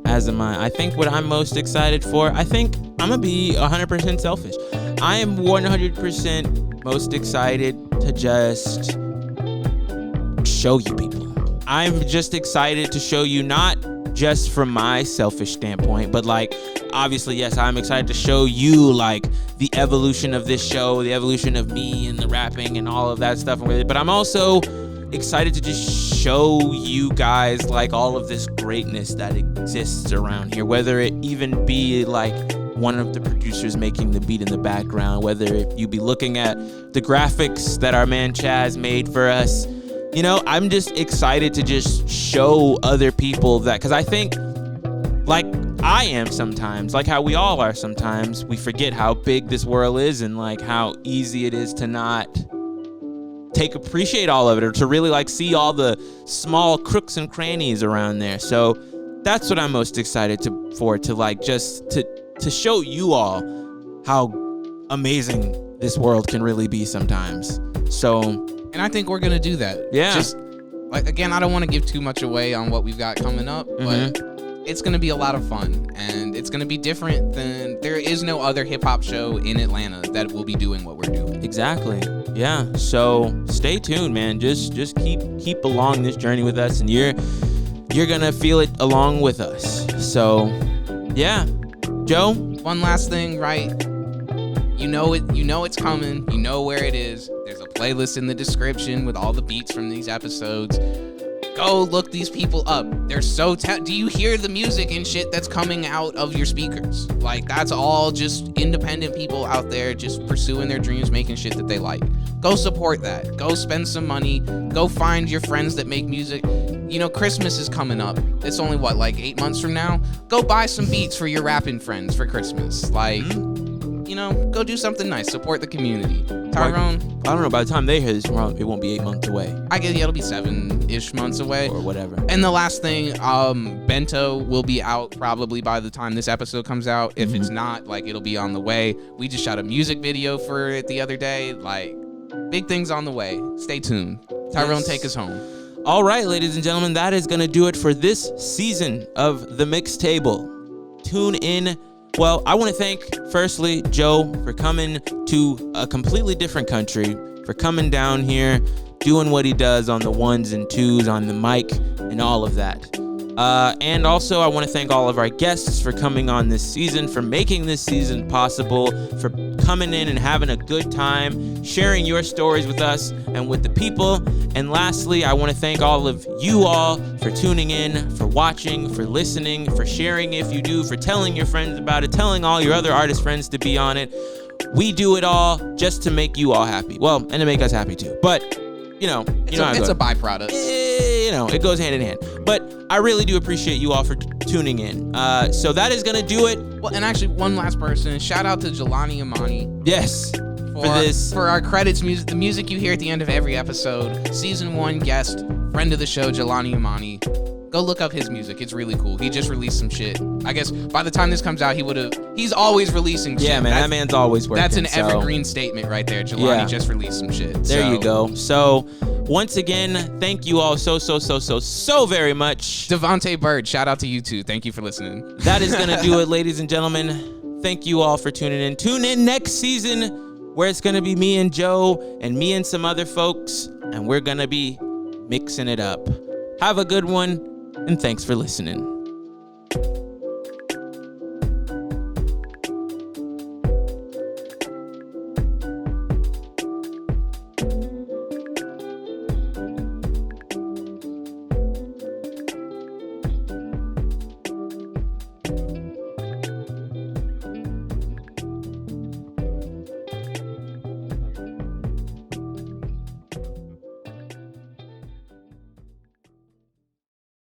I think what I'm most excited for, I think I'm going to be 100% selfish. I am 100% most excited to just show you people. I'm just excited to show you, not just from my selfish standpoint, but like, obviously, yes, I'm excited to show you like the evolution of this show, the evolution of me and the rapping and all of that stuff. But I'm also excited to just show you guys like all of this greatness that exists around here, whether it even be like one of the producers making the beat in the background, whether you be looking at the graphics that our man Chaz made for us. You know, I'm just excited to just show other people that, because I think, like I am sometimes, like how we all are sometimes, we forget how big this world is and like how easy it is to not appreciate all of it, or to really like see all the small crooks and crannies around there. So that's what I'm most excited for, to like just to show you all how amazing this world can really be sometimes. So, And I think we're going to do that. Yeah. Just, like, again, I don't want to give too much away on what we've got coming up, but it's going to be a lot of fun. And it's going to be different than, there is no other hip-hop show in Atlanta that will be doing what we're doing. exactly. Yeah. So stay tuned, man. Just keep along this journey with us, and you're gonna feel it along with us. So, yeah. Joe? One last thing, right? You know it's coming. You know where it is. There's a playlist in the description with all the beats from these episodes. Go look these people up. They're so do you hear the music and shit that's coming out of your speakers? Like, that's all just independent people out there just pursuing their dreams, making shit that they like. Go support that. Go spend some money. Go find your friends that make music. you know, Christmas is coming up. It's only what, like 8 months from now? Go buy some beats for your rapping friends for Christmas. Like, you know, go do something nice. Support the community. Tyrone, I don't know. By the time they hear this, it won't be 8 months away I guess it'll be 7-ish months away. or whatever. And the last thing, Bento will be out probably by the time this episode comes out. If it's not, like, it'll be on the way. We just shot a music video for it the other day. Like, big things on the way. Stay tuned. Tyrone, Yes. take us home. All right, ladies and gentlemen, that is going to do it for this season of The Mix Table. Tune in. Well, I want to thank, firstly, Joe for coming to a completely different country, for coming down here, doing what he does on the ones and twos, on the mic, and all of that. And also, I want to thank all of our guests for coming on this season, for making this season possible, for coming in and having a good time, sharing your stories with us and with the people. And lastly, I want to thank all of you all for tuning in, for watching, for listening, for sharing if you do, for telling your friends about it, telling all your other artist friends to be on it. We do it all just to make you all happy. Well, and to make us happy too. But, you know how it It's a goes. byproduct. You know, it goes hand in hand. But I really do appreciate you all for tuning in. So that is going to do it. Well, and actually, one last person. Shout out to Jelani Amani. Yes. For our credits music, the music you hear at the end of every episode. Season 1 guest, friend of the show, Jelani Amani. Go look up his music. It's really cool. He just released some shit. I guess by the time this comes out, he's always releasing shit. Yeah, man, that man's always working. That's an so evergreen statement right there. Jelani just released some shit. There you go. So once again, thank you all so very much. Devontae Bird, shout out to you too. Thank you for listening. That is going to do it, ladies and gentlemen. Thank you all for tuning in. Tune in next season where it's going to be me and Joe and me and some other folks, and we're going to be mixing it up. Have a good one, and thanks for listening.